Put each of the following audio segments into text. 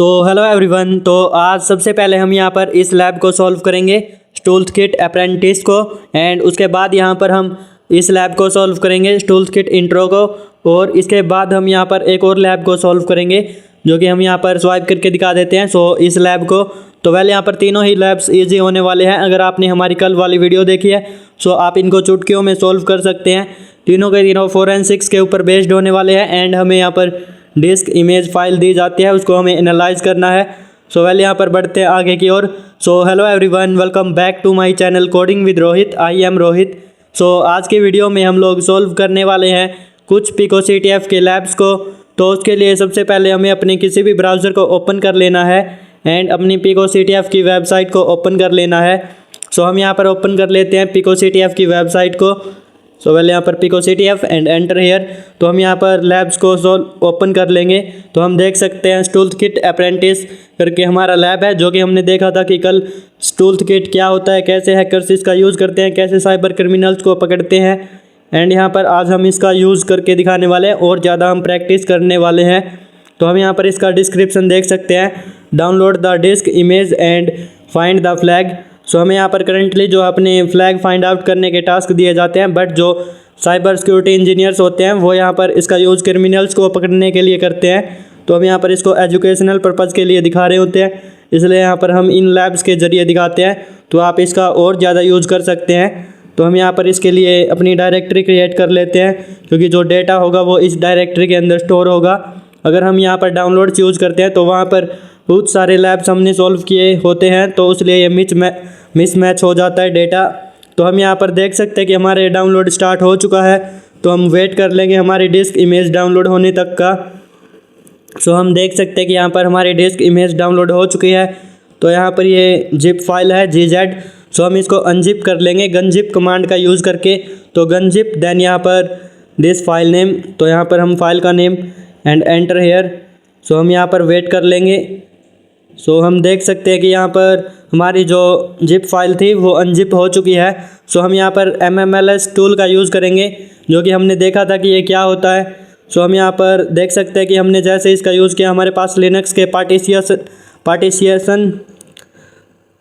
Hello everyone. तो आज सबसे पहले हम यहाँ पर इस लैब को सॉल्व करेंगे, टूल्सकिट अप्रेंटिस को। एंड उसके बाद यहाँ पर हम इस लैब को सॉल्व करेंगे, टूल्सकिट इंट्रो को। और इसके बाद हम यहाँ पर एक और लैब को सॉल्व करेंगे जो कि हम यहाँ पर स्वाइप करके दिखा देते हैं। इस लैब को तो वेल यहाँ पर तीनों ही लैब्स ईजी होने वाले हैं। अगर आपने हमारी कल वाली वीडियो देखी है आप इनको चुटकियों में सॉल्व कर सकते हैं। तीनों के तीनों फोरेंसिक्स के ऊपर बेस्ड होने वाले हैं। एंड हमें यहाँ पर डिस्क इमेज फाइल दी जाती है, उसको हमें एनालाइज करना है। वेल यहाँ पर बढ़ते हैं आगे की ओर। Hello everyone, welcome back to my channel coding with Rohit. I am Rohit. आज की वीडियो में हम लोग सॉल्व करने वाले हैं कुछ PicoCTF के लैब्स को। तो उसके लिए सबसे पहले हमें अपने किसी भी ब्राउज़र को ओपन कर लेना है एंड अपनी PicoCTF की वेबसाइट को ओपन कर लेना है। हम यहाँ पर ओपन कर लेते हैं PicoCTF की वेबसाइट को। वेल यहाँ पर PicoCTF एंड एंटर हेयर। तो हम यहाँ पर लैब्स को ओपन कर लेंगे। तो हम देख सकते हैं टूल्सकिट अप्रेंटिस करके हमारा लैब है, जो कि हमने देखा था कि कल टूल्सकिट क्या होता है, कैसे हैकर्स इसका यूज़ करते हैं, कैसे साइबर क्रिमिनल्स को पकड़ते हैं। एंड यहाँ पर आज हम इसका यूज़ करके दिखाने वाले हैं और ज़्यादा हम प्रैक्टिस करने वाले हैं। तो हम यहाँ पर इसका डिस्क्रिप्शन देख सकते हैं, download the disc image and find the flag. हमें यहाँ पर करंटली जो अपने फ्लैग फाइंड आउट करने के टास्क दिए जाते हैं, बट जो साइबर सिक्योरिटी इंजीनियर्स होते हैं वो यहाँ पर इसका यूज़ क्रिमिनल्स को पकड़ने के लिए करते हैं। तो हम यहाँ पर इसको एजुकेशनल पर्पज़ के लिए दिखा रहे होते हैं, इसलिए यहाँ पर हम इन लैब्स के ज़रिए दिखाते हैं। तो आप इसका और ज़्यादा यूज़ कर सकते हैं। तो हम यहाँ पर इसके लिए अपनी डायरेक्टरी क्रिएट कर लेते हैं, क्योंकि जो डेटा होगा वो इस डायरेक्टरी के अंदर स्टोर होगा। अगर हम यहाँ पर डाउनलोड्स यूज़ करते हैं तो वहाँ पर बहुत सारे लैब्स हमने सॉल्व किए होते हैं, तो इसलिए ये मिसमैच हो जाता है डेटा। तो हम यहाँ पर देख सकते हैं कि हमारे डाउनलोड स्टार्ट हो चुका है। तो हम वेट कर लेंगे हमारी डिस्क इमेज डाउनलोड होने तक का। हम देख सकते हैं कि यहाँ पर हमारी डिस्क इमेज डाउनलोड हो चुकी है। तो यहाँ पर ये जिप फाइल है GZ। हम इसको अनजिप कर लेंगे गनजिप कमांड का यूज़ करके। तो गनजिप देन यहाँ पर दिस फाइल नेम। तो यहाँ पर हम फाइल का नेम एंड एंटर हेयर। हम यहाँ पर वेट कर लेंगे। हम देख सकते हैं कि यहाँ पर हमारी जो जिप फाइल थी वो अनजिप हो चुकी है। हम यहाँ पर MMLS टूल का यूज़ करेंगे, जो कि हमने देखा था कि ये क्या होता है। हम यहाँ पर देख सकते हैं कि हमने जैसे इसका यूज़ किया हमारे पास लिनक्स के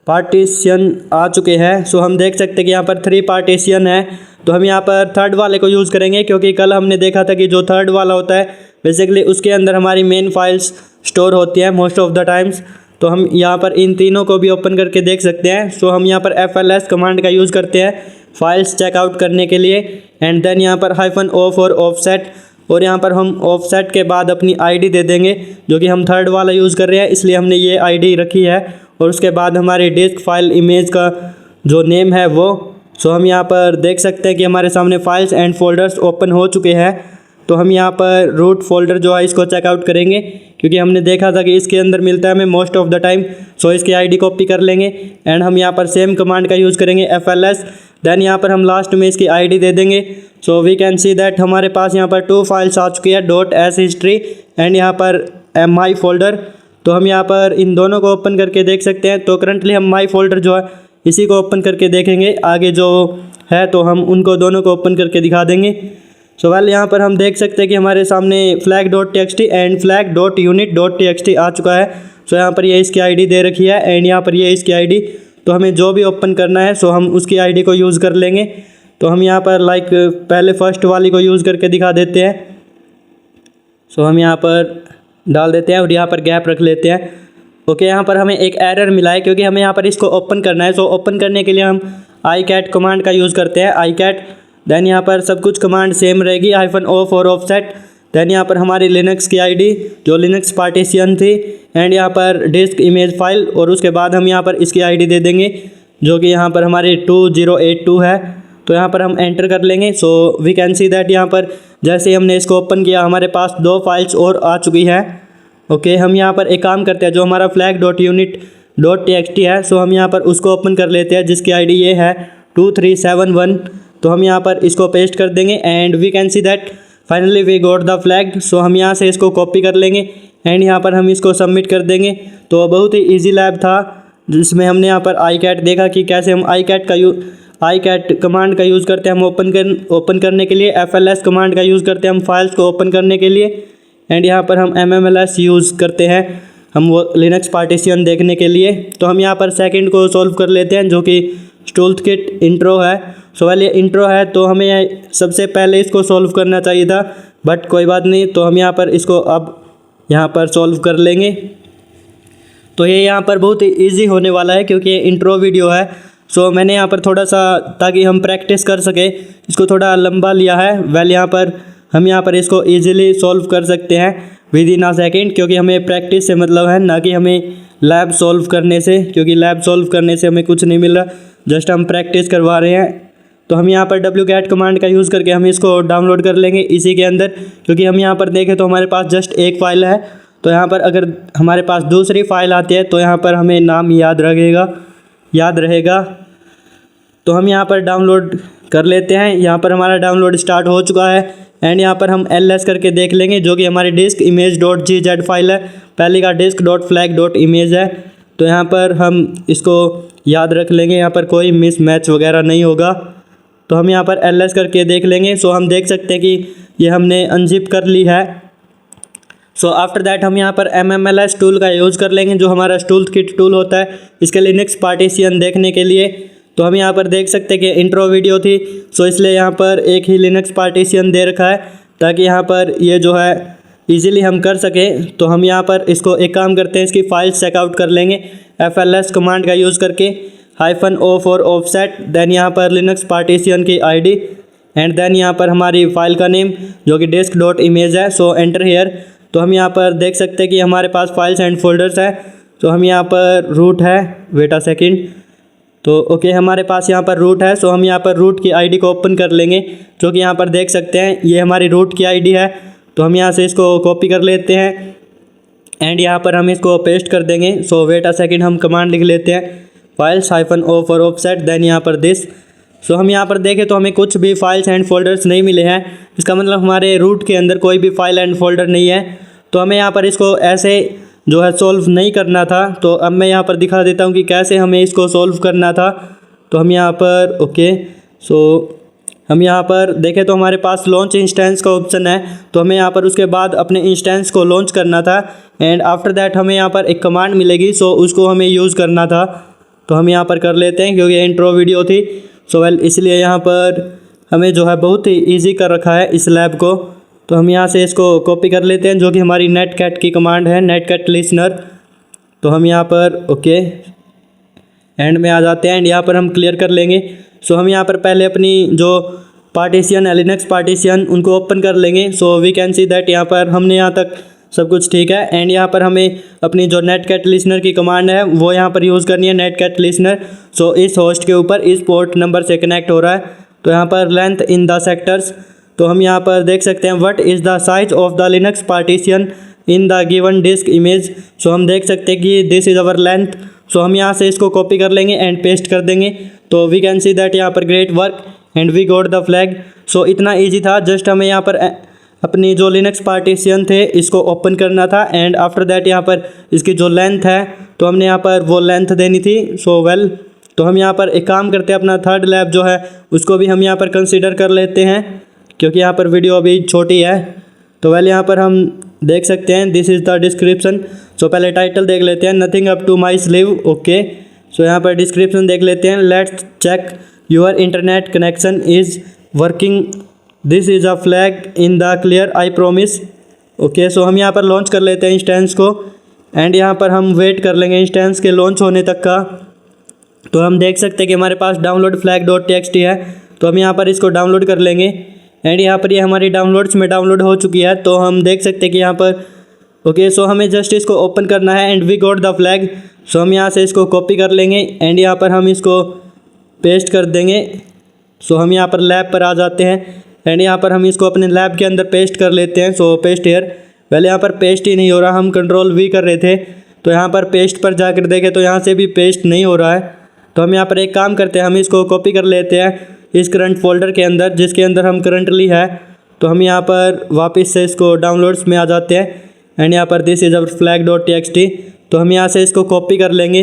पार्टीशन आ चुके हैं। हम देख सकते हैं कि यहाँ पर 3 पार्टीशन है। तो हम यहाँ पर थर्ड वाले को यूज़ करेंगे, क्योंकि कल हमने देखा था कि जो थर्ड वाला होता है बेसिकली उसके अंदर हमारी मेन फाइल्स स्टोर होती है मोस्ट ऑफ द टाइम्स। तो हम यहाँ पर इन तीनों को भी ओपन करके देख सकते हैं। हम यहाँ पर FLS कमांड का यूज़ करते हैं फाइल्स चेकआउट करने के लिए। एंड देन यहाँ पर -O फॉर ऑफसेट। और यहाँ पर हम ऑफसेट के बाद अपनी ID दे देंगे, जो कि हम थर्ड वाला यूज़ कर रहे हैं, इसलिए हमने ये ID रखी है। और उसके बाद हमारी डिस्क फाइल इमेज का जो नेम है वो। हम यहाँ पर देख सकते हैं कि हमारे सामने फाइल्स एंड फोल्डर्स ओपन हो चुके हैं। तो हम यहाँ पर रूट फोल्डर जो है इसको चेकआउट करेंगे, क्योंकि हमने देखा था कि इसके अंदर मिलता है हमें मोस्ट ऑफ द टाइम। इसकी ID कॉपी कर लेंगे एंड हम यहाँ पर सेम कमांड का यूज़ करेंगे FLS। देन यहाँ पर हम लास्ट में इसकी ID दे देंगे। वी कैन सी दैट हमारे पास यहाँ पर 2 फाइल्स आ चुकी है, .shistory एंड यहाँ पर my फोल्डर। तो हम यहाँ पर इन दोनों को ओपन करके देख सकते हैं। तो करंटली हम my फोल्डर जो है इसी को ओपन करके देखेंगे, आगे जो है तो हम उनको दोनों को ओपन करके दिखा देंगे। वेल यहाँ पर हम देख सकते हैं कि हमारे सामने flag.txt एंड flag.unit.txt आ चुका है। यहाँ पर ये इसकी ID दे रखी है एंड यहाँ पर ये इसकी ID। तो हमें जो भी ओपन करना है हम उसकी ID को यूज़ कर लेंगे। तो हम यहाँ पर पहले फर्स्ट वाली को यूज़ करके दिखा देते हैं। हम यहाँ पर डाल देते हैं और यहाँ पर गैप रख लेते हैं। ओके, यहाँ पर हमें एक एरर मिला है, क्योंकि हमें यहाँ पर इसको ओपन करना है। ओपन करने के लिए हम icat कमांड का यूज़ करते हैं, icat। देन यहाँ पर सब कुछ कमांड सेम रहेगी, -O फॉर ऑफसेट। देन यहाँ पर हमारी लिनक्स की ID जो लिनक्स पार्टीशन थी एंड यहाँ पर डिस्क इमेज फाइल। और उसके बाद हम यहाँ पर इसकी ID दे देंगे, जो कि यहाँ पर हमारी 2082 है। तो यहाँ पर हम एंटर कर लेंगे। वी कैन सी दैट यहाँ पर जैसे ही हमने इसको ओपन किया हमारे पास 2 फाइल्स और आ चुकी है। ओके, हम यहाँ पर एक काम करते हैं, जो हमारा flag.unit.txt है हम यहाँ पर उसको ओपन कर लेते हैं, जिसकी ID ये है 2371। तो हम यहाँ पर इसको पेस्ट कर देंगे and we can see that finally we got the flag. हम यहाँ से इसको कॉपी कर लेंगे एंड यहाँ पर हम इसको सबमिट कर देंगे। तो बहुत ही इजी लैब था, जिसमें हमने यहाँ पर icat देखा कि कैसे हम icat कमांड का यूज़ करते हैं हम ओपन करने के लिए, FLS कमांड का यूज़ करते हैं हम फाइल्स को ओपन करने के लिए, एंड यहाँ पर हम MMLS यूज़ करते हैं हम वो लिनक्स पार्टीशन देखने के लिए। तो हम यहाँ पर सेकंड को सॉल्व कर लेते हैं जो कि StoolKit इंट्रो है। सो वाले इंट्रो है तो हमें सबसे पहले इसको सॉल्व करना चाहिए था, बट कोई बात नहीं। तो हम यहाँ पर इसको अब यहाँ पर सॉल्व कर लेंगे। तो ये यहाँ पर बहुत ही ईजी होने वाला है क्योंकि ये इंट्रो वीडियो है। सो मैंने यहाँ पर थोड़ा सा, ताकि हम प्रैक्टिस कर सके, इसको थोड़ा लंबा लिया है। वेल यहाँ पर हम यहाँ पर इसको ईजिली सॉल्व कर सकते हैं विद इन अ सेकेंड, क्योंकि हमें प्रैक्टिस से मतलब है, ना कि हमें लैब सॉल्व करने से, क्योंकि लैब सॉल्व करने से हमें कुछ नहीं मिल रहा, जस्ट हम प्रैक्टिस करवा रहे हैं। तो हम यहाँ पर wget कमांड का यूज़ करके हम इसको डाउनलोड कर लेंगे इसी के अंदर, क्योंकि हम यहाँ पर देखें तो हमारे पास जस्ट एक फ़ाइल है। तो यहाँ पर अगर हमारे पास दूसरी फ़ाइल आती है तो यहाँ पर हमें नाम याद रहेगा। तो हम यहाँ पर डाउनलोड कर लेते हैं। यहाँ पर हमारा डाउनलोड स्टार्ट हो चुका है एंड यहाँ पर हम ls करके देख लेंगे, जो कि हमारी डिस्क image.gz फाइल है। पहले का disk.flag.image है। तो यहाँ पर हम इसको याद रख लेंगे, यहाँ पर कोई मिस मैच वगैरह नहीं होगा। तो हम यहाँ पर ls करके देख लेंगे। सो हम देख सकते हैं कि ये हमने अनजिप कर ली है। सो आफ्टर दैट हम यहाँ पर MMLS टूल का यूज़ कर लेंगे, जो हमारा StoolKit टूल होता है इसके लिनक्स पार्टीशन देखने के लिए। तो हम यहाँ पर देख सकते हैं कि इंट्रो वीडियो थी, सो इसलिए यहाँ पर एक ही लिनक्स पार्टीशन दे रखा है ताकि यहाँ पर ये जो है इजीली हम कर सकें। तो हम यहाँ पर इसको एक काम करते हैं, इसकी फाइल चेकआउट कर लेंगे FLS कमांड का यूज़ करके, -o फॉर ऑफसेट, देन यहाँ पर लिनक्स पार्टीशन की ID एंड देन यहाँ पर हमारी फ़ाइल का नेम जो कि disk.image है। So enter here. तो हम यहाँ पर देख सकते हैं कि हमारे पास फाइल्स एंड फोल्डर्स है। तो हम यहाँ पर रूट है, वेट अ सेकेंड। तो ओके हमारे पास यहाँ पर रूट है। सो हम यहाँ पर रूट की ID को ओपन कर लेंगे, जो कि यहाँ पर देख सकते हैं ये हमारी रूट की ID है। तो हम यहाँ से इसको कॉपी कर लेते हैं एंड यहाँ पर हम इसको पेस्ट कर देंगे। सो वेट अ सेकेंड, हम कमांड लिख लेते हैं files -o for offset, then यहाँ पर दिस। सो हम यहाँ पर देखें तो हमें कुछ भी फाइल्स एंड फोल्डर्स नहीं मिले हैं। इसका मतलब हमारे रूट के अंदर कोई भी फाइल एंड फोल्डर नहीं है। तो हमें यहाँ पर इसको ऐसे जो है सॉल्व नहीं करना था। तो अब मैं यहाँ पर दिखा देता हूँ कि कैसे हमें इसको सॉल्व करना था। तो हम यहाँ पर ओके, सो हम यहाँ पर देखें तो हमारे पास लॉन्च इंस्टेंस का ऑप्शन है। तो हमें यहाँ पर उसके बाद अपने इंस्टेंस को लॉन्च करना था एंड आफ्टर दैट हमें यहाँ पर एक कमांड मिलेगी, सो उसको हमें यूज़ करना था। तो हम यहाँ पर कर लेते हैं क्योंकि इंट्रो वीडियो थी। सो वेल इसलिए यहाँ पर हमें जो है बहुत ही ईजी कर रखा है इस लैब को। तो हम यहाँ से इसको कॉपी कर लेते हैं, जो कि हमारी netcat की कमांड है, netcat लिसनर। तो हम यहाँ पर ओके एंड में आ जाते हैं एंड यहाँ पर हम क्लियर कर लेंगे। सो हम यहाँ पर पहले अपनी जो पार्टीशन है लिनक्स पार्टीशन उनको ओपन कर लेंगे। So we can see that यहाँ पर हमने यहाँ तक सब कुछ ठीक है एंड यहाँ पर हमें अपनी जो netcat लिसनर की कमांड है वो यहाँ पर यूज़ करनी है, netcat लिसनर। सो इस होस्ट के ऊपर इस पोर्ट नंबर से कनेक्ट हो रहा है। तो यहाँ पर लेंथ इन द सेक्टर्स, तो हम यहाँ पर देख सकते हैं what is the size of the Linux partition in the given disk image. So हम देख सकते हैं कि this is our length. So हम यहाँ से इसको कॉपी कर लेंगे एंड पेस्ट कर देंगे। तो वी कैन सी दैट यहाँ पर great work and we got the flag. So इतना ईजी था, जस्ट हमें यहाँ पर अपनी जो लिनक्स पार्टीशन थे इसको ओपन करना था एंड आफ्टर दैट यहाँ पर इसकी जो लेंथ है तो हमने यहाँ पर वो लेंथ देनी थी। सो वेल तो हम यहाँ पर एक काम करते हैं, अपना थर्ड लैब जो है उसको भी हम यहाँ पर कंसीडर कर लेते हैं, क्योंकि यहाँ पर वीडियो अभी छोटी है। तो वेल यहाँ पर हम देख सकते हैं this is the description. So पहले टाइटल देख लेते हैं, nothing up to my sleeve. Okay so यहाँ पर डिस्क्रिप्शन देख लेते हैं, let's check your internet connection is working, this is a flag in the clear I promise. Okay so हम यहाँ पर लॉन्च कर लेते हैं इंस्टेंस को एंड यहाँ पर हम वेट कर लेंगे इंस्टेंस के लॉन्च होने तक का। तो हम देख सकते हैं कि हमारे पास डाउनलोड flag.txt है। तो हम यहाँ पर इसको डाउनलोड कर लेंगे एंड यहाँ पर ये हमारी डाउनलोड्स में डाउनलोड हो चुकी है। तो हम देख सकते हैं कि यहाँ पर ओके सो हमें जस्ट इसको ओपन करना है and we got the flag. So हम यहाँ से इसको कॉपी कर लेंगे एंड यहाँ पर हम इसको पेस्ट कर देंगे। सो हम यहाँ पर लैब पर आ जाते हैं एंड यहाँ पर हम इसको अपने लैब के अंदर पेस्ट कर लेते हैं। सो पेस्ट हेयर, पहले यहाँ पर पेस्ट ही नहीं हो रहा, हम Ctrl+V कर रहे थे। तो यहाँ पर पेस्ट पर जाकर देखें तो यहाँ से भी पेस्ट नहीं हो रहा है। तो हम यहाँ पर एक काम करते हैं, हम इसको कॉपी कर लेते हैं इस करंट फोल्डर के अंदर जिसके अंदर हम करंटली है। तो हम यहाँ पर वापस से इसको डाउनलोड्स में आ जाते हैं एंड यहाँ पर दिस इज़ अवर flag.txt। तो हम यहाँ से इसको कॉपी कर लेंगे।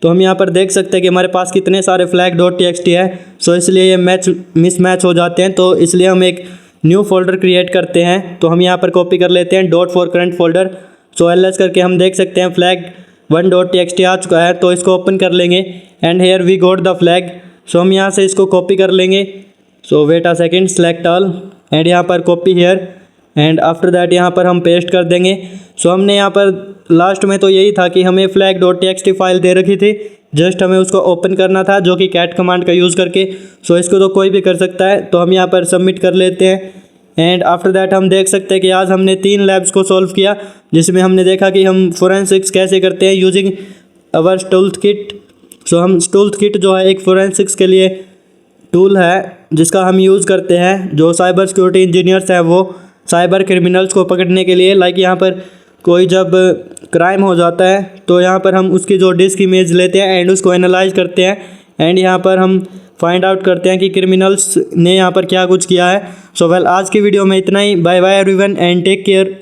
तो हम यहाँ पर देख सकते हैं कि हमारे पास कितने सारे flag.txt है। सो इसलिए ये मिसमैच हो जाते हैं। तो इसलिए हम एक न्यू फोल्डर क्रिएट करते हैं। तो हम यहाँ पर कॉपी कर लेते हैं dot for current folder. So ls करके हम देख सकते हैं फ्लैग 1.txt आ चुका है, तो इसको ओपन कर लेंगे and here we got the flag. So हम यहाँ से इसको कॉपी कर लेंगे। So wait a second, select all एंड यहाँ पर copy here and after that यहाँ पर हम पेस्ट कर देंगे। सो हमने यहाँ पर लास्ट में तो यही था कि हमें flag.txt फाइल दे रखी थी, जस्ट हमें उसको ओपन करना था जो कि कैट कमांड का यूज़ करके। सो इसको तो कोई भी कर सकता है, तो हम यहाँ पर सबमिट कर लेते हैं एंड आफ्टर दैट हम देख सकते हैं कि आज हमने 3 लैब्स को सॉल्व किया, जिसमें हमने देखा कि हम फोरेंसिक्स कैसे करते हैं यूजिंग अवर स्टूल्थ किट। सो हम स्टूल्थ किट जो है एक फोरेंसिक्स के लिए टूल है जिसका हम यूज़ करते हैं, जो साइबर सिक्योरिटी इंजीनियर्स हैं वो साइबर क्रिमिनल्स को पकड़ने के लिए। लाइक यहाँ पर कोई जब क्राइम हो जाता है तो यहाँ पर हम उसकी जो डिस्क इमेज लेते हैं एंड उसको एनालाइज करते हैं एंड यहाँ पर हम फाइंड आउट करते हैं कि क्रिमिनल्स ने यहाँ पर क्या कुछ किया है। सो वेल, आज की वीडियो में इतना ही। Bye bye everyone and take care.